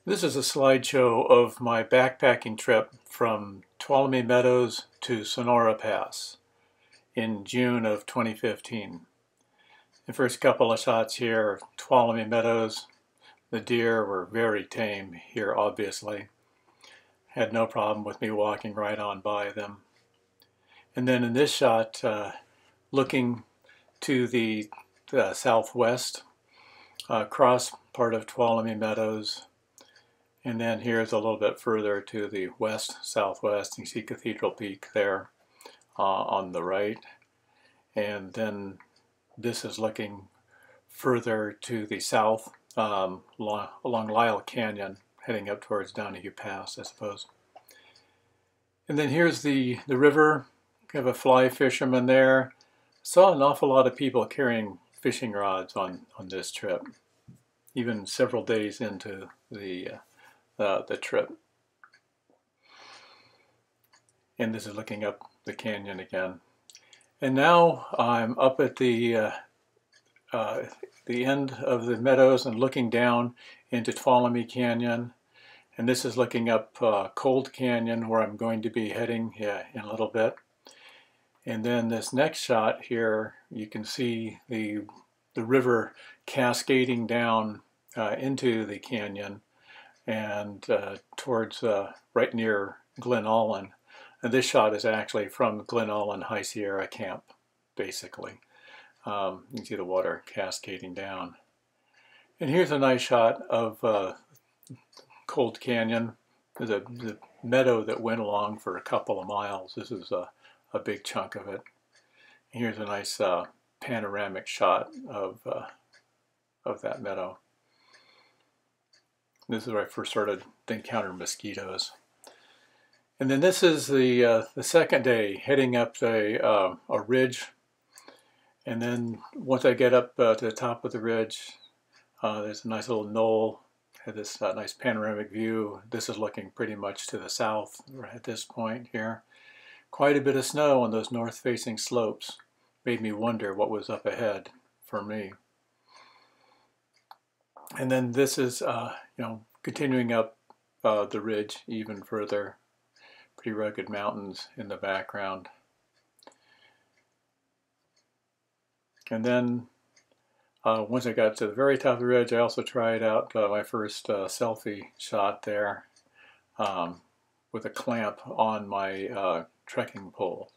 This is a slideshow of my backpacking trip from Tuolumne Meadows to Sonora Pass in June of 2015. The first couple of shots here, Tuolumne Meadows, the deer were very tame here, obviously. Had no problem with me walking right on by them. And then in this shot, looking to the southwest, across part of Tuolumne Meadows, and then here's a little bit further to the west-southwest. You see Cathedral Peak there on the right. And then this is looking further to the south along Lyle Canyon, heading up towards Donahue Pass, I suppose. And then here's the river. We have a fly fisherman there. Saw an awful lot of people carrying fishing rods on this trip, even several days into the trip. And this is looking up the canyon again. And now I'm up at the end of the meadows and looking down into Tuolumne Canyon. And this is looking up Cold Canyon, where I'm going to be heading in a little bit. And then this next shot here, you can see the river cascading down into the canyon and towards right near Glen Aulin. And this shot is actually from Glen Aulin High Sierra Camp, basically. You can see the water cascading down. And here's a nice shot of Cold Canyon. There's a meadow that went along for a couple of miles. This is a big chunk of it. And here's a nice panoramic shot of that meadow. This is where I first started to encounter mosquitoes. And then this is the second day, heading up a ridge. And then once I get up to the top of the ridge, there's a nice little knoll. Had this nice panoramic view. This is looking pretty much to the south right at this point here. Quite a bit of snow on those north-facing slopes. Made me wonder what was up ahead for me. And then this is, continuing up the ridge even further. Pretty rugged mountains in the background. And then once I got to the very top of the ridge, I also tried out my first selfie shot there with a clamp on my trekking pole.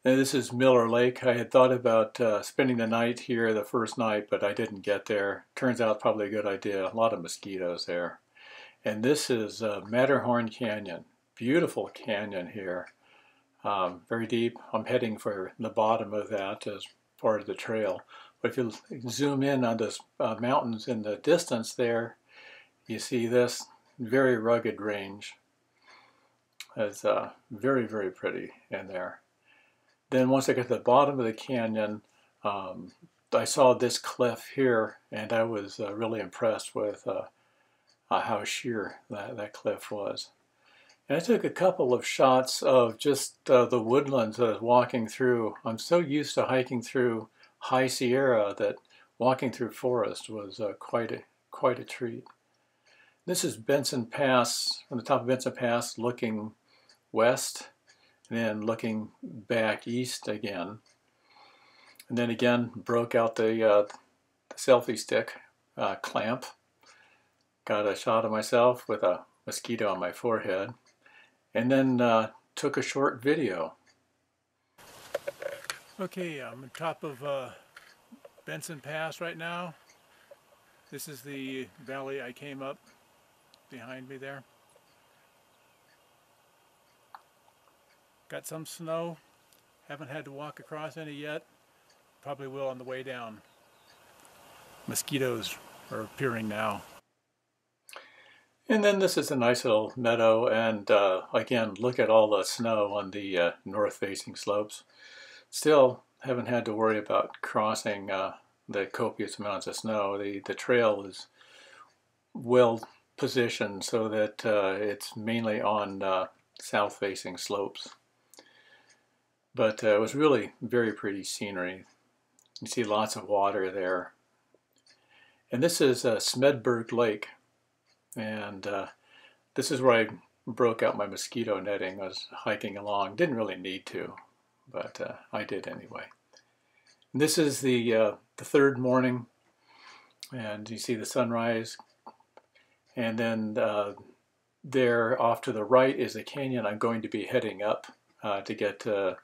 And this is Miller Lake. I had thought about spending the night here the first night, but I didn't get there. Turns out probably a good idea. A lot of mosquitoes there. And this is Matterhorn Canyon. Beautiful canyon here. Very deep. I'm heading for the bottom of that as part of the trail. But if you zoom in on those mountains in the distance there, you see this very rugged range. It's very, very pretty in there. Then once I got to the bottom of the canyon, I saw this cliff here, and I was really impressed with how sheer that cliff was. And I took a couple of shots of just the woodlands that I was walking through. I'm so used to hiking through High Sierra that walking through forest was quite a treat. This is Benson Pass, on the top of Benson Pass, looking west, and then looking back east again. And then again, broke out the selfie stick clamp. Got a shot of myself with a mosquito on my forehead. And then took a short video. Okay, I'm on top of Benson Pass right now. This is the valley I came up behind me there. Got some snow. Haven't had to walk across any yet. Probably will on the way down. Mosquitoes are appearing now. And then this is a nice little meadow, and again, look at all the snow on the north-facing slopes. Still haven't had to worry about crossing the copious amounts of snow. The trail is well positioned so that it's mainly on south-facing slopes. But it was really very pretty scenery. You see lots of water there. And this is Smedberg Lake. And this is where I broke out my mosquito netting. I was hiking along. Didn't really need to, but I did anyway. And this is the third morning, and you see the sunrise. And then there off to the right is the canyon I'm going to be heading up to get to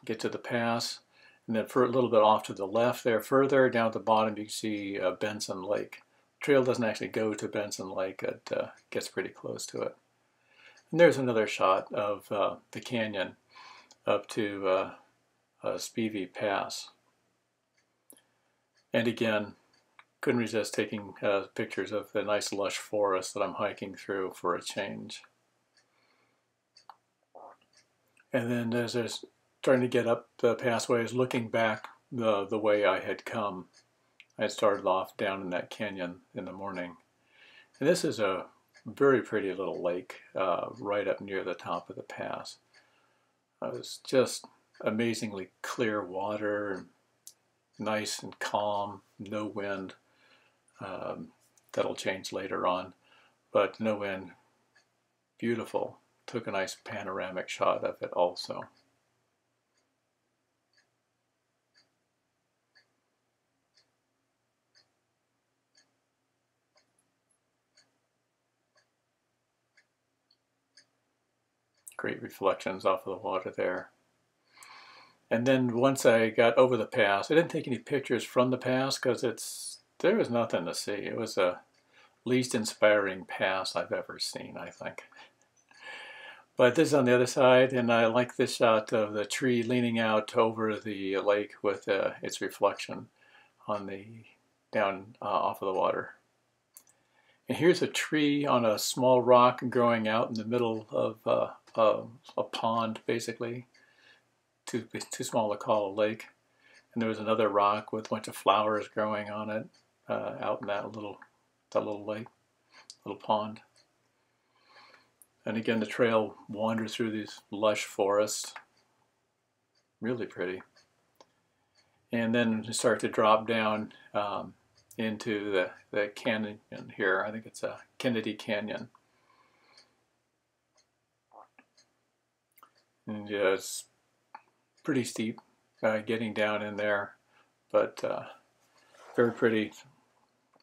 the pass. And then for a little bit off to the left there, further down at the bottom, you can see Benson Lake. The trail doesn't actually go to Benson Lake. It gets pretty close to it. And there's another shot of the canyon up to Spivey Pass. And again, couldn't resist taking pictures of the nice lush forest that I'm hiking through for a change. And then as I was starting to get up the passway, I was looking back the way I had come. I had started off down in that canyon in the morning. And this is a very pretty little lake right up near the top of the pass. It was just amazingly clear water, nice and calm, no wind. That'll change later on, but no wind, beautiful. Took a nice panoramic shot of it also. Great reflections off of the water there. And then once I got over the pass, I didn't take any pictures from the pass because there was nothing to see. It was the least inspiring pass I've ever seen, I think. But this is on the other side, and I like this shot of the tree leaning out over the lake with its reflection on the down off of the water. And here's a tree on a small rock growing out in the middle of a pond, basically. Too small to call a lake. And there was another rock with a bunch of flowers growing on it out in that little lake, little pond. And again, the trail wanders through these lush forests. Really pretty. And then you start to drop down into the canyon here. I think it's a Kennedy Canyon. And it's pretty steep getting down in there, but very pretty.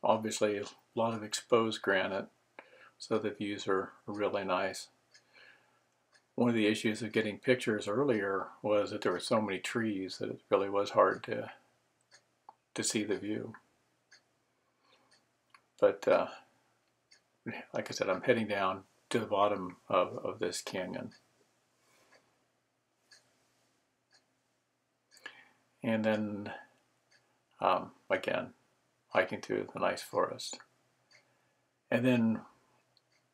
Obviously a lot of exposed granite, so the views are really nice. One of the issues of getting pictures earlier was that there were so many trees that it really was hard to see the view. But like I said, I'm heading down to the bottom of this canyon. And then again, hiking through the nice forest. And then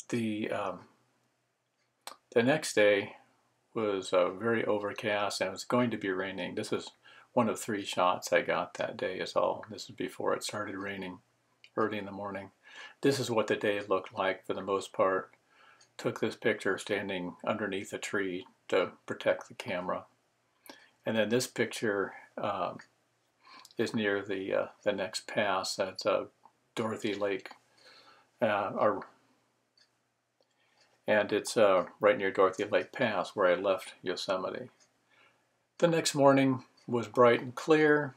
the next day was very overcast, and it was going to be raining. This is one of 3 shots I got that day is all. This is before it started raining early in the morning. This is what the day looked like for the most part. Took this picture standing underneath a tree to protect the camera. And then this picture is near the next pass. That's Dorothy Lake, and it's right near Dorothy Lake Pass where I left Yosemite. The next morning was bright and clear.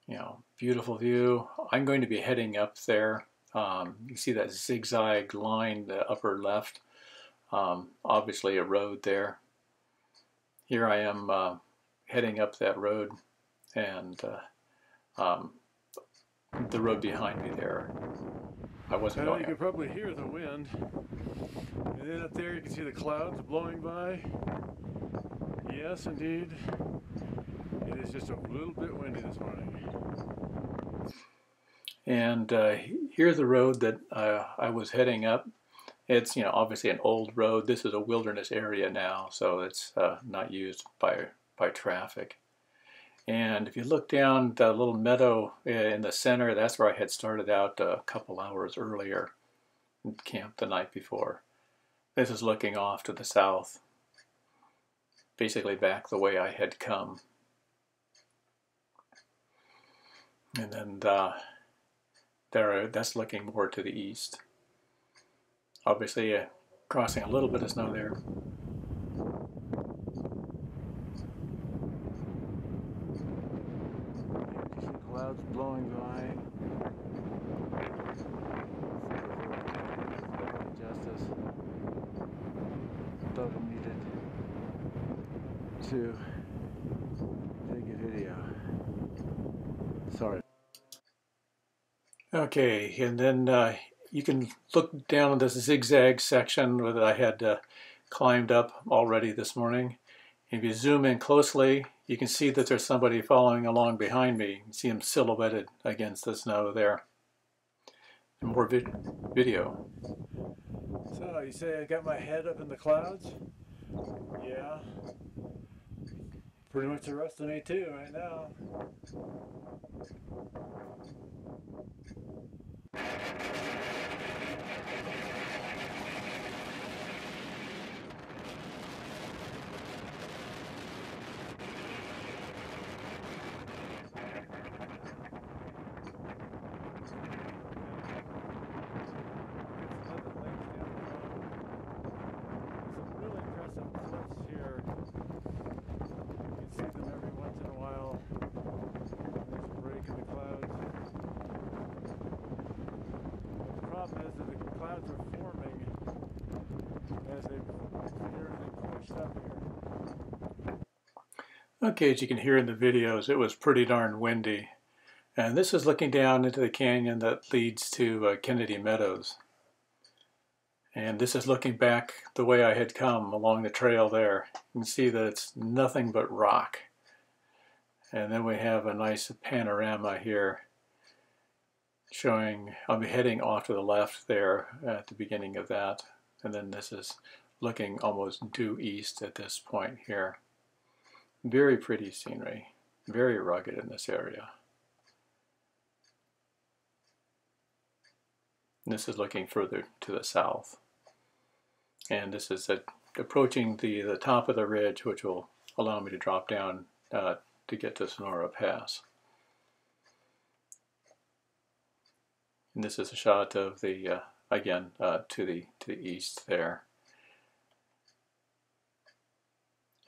You know, beautiful view. I'm going to be heading up there. You see that zigzag line, the upper left. Obviously a road there. Here I am heading up that road, and the road behind me there. I wasn't going. You can probably hear the wind. And then up there you can see the clouds blowing by. Yes, indeed. It is just a little bit windy this morning. And here's the road that I was heading up. It's, you know, obviously an old road. This is a wilderness area now, so it's not used by traffic. And if you look down the little meadow in the center, that's where I had started out a couple hours earlier and camped the night before. This is looking off to the south, basically back the way I had come. And then there. That's looking more to the east. Obviously, crossing a little bit of snow there. Some clouds blowing by. Justice. Thought I needed to take a video. Sorry. Okay, and then you can look down this zigzag section that I had climbed up already this morning. If you zoom in closely, you can see that there's somebody following along behind me. You can see him silhouetted against the snow there. And more video. So, you say I got my head up in the clouds? Yeah. Pretty much the rest of me too right now. Okay, as you can hear in the videos, it was pretty darn windy. And this is looking down into the canyon that leads to Kennedy Meadows. And this is looking back the way I had come along the trail there. You can see that it's nothing but rock. And then we have a nice panorama here showing, I'll be heading off to the left there at the beginning of that. And then this is looking almost due east at this point here. Very pretty scenery, very rugged in this area. And this is looking further to the south. And this is approaching the top of the ridge, which will allow me to drop down to get to Sonora Pass. And this is a shot of the, again, to the east there.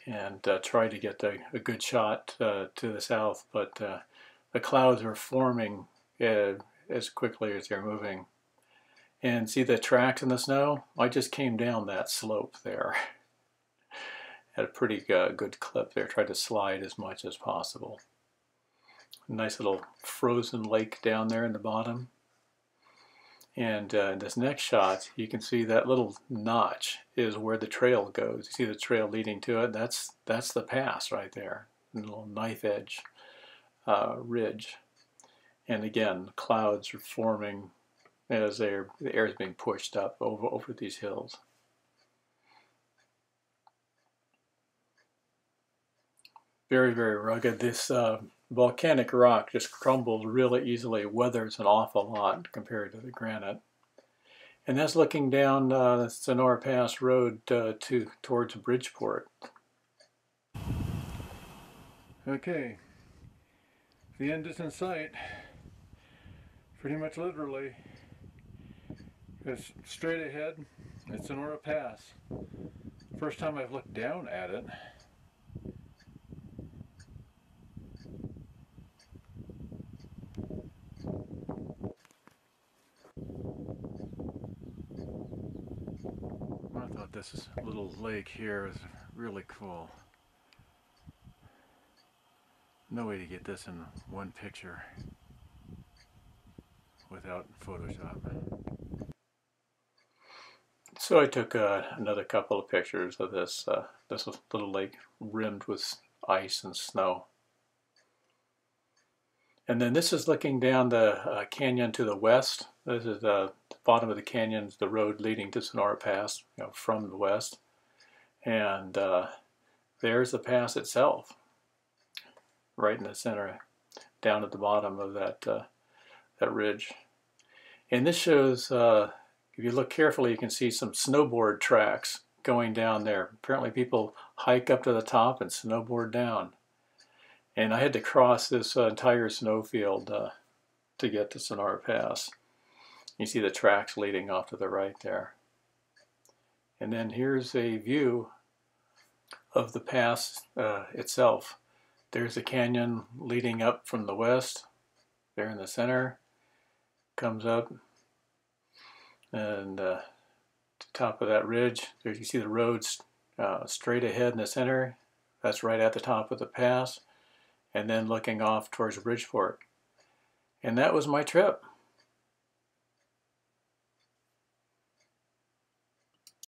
And try to get a good shot to the south, but the clouds are forming as quickly as they're moving. And see the tracks in the snow? I just came down that slope there. Had a pretty good clip there, tried to slide as much as possible. Nice little frozen lake down there in the bottom. And in this next shot, you can see that little notch is where the trail goes. You see the trail leading to it? That's the pass right there. A little knife edge ridge. And again, clouds are forming as the air is being pushed up over these hills. Very, very rugged. This volcanic rock just crumbles really easily, weathers an awful lot compared to the granite. And that's looking down the Sonora Pass Road towards Bridgeport. Okay, the end is in sight, pretty much literally. It's straight ahead, it's Sonora Pass. First time I've looked down at it. I thought this little lake here is really cool. No way to get this in one picture without Photoshop. So I took another couple of pictures of this little lake rimmed with ice and snow. And then this is looking down the canyon to the west. This is the bottom of the canyon, the road leading to Sonora Pass, from the west. And there's the pass itself, right in the center, down at the bottom of that ridge. And this shows, if you look carefully, you can see some snowboard tracks going down there. Apparently people hike up to the top and snowboard down. And I had to cross this entire snowfield to get to Sonora Pass. You see the tracks leading off to the right there. And then here's a view of the pass itself. There's a canyon leading up from the west, there in the center, comes up, and to the top of that ridge, there you see the roads straight ahead in the center. That's right at the top of the pass, and then looking off towards Bridgeport. And that was my trip.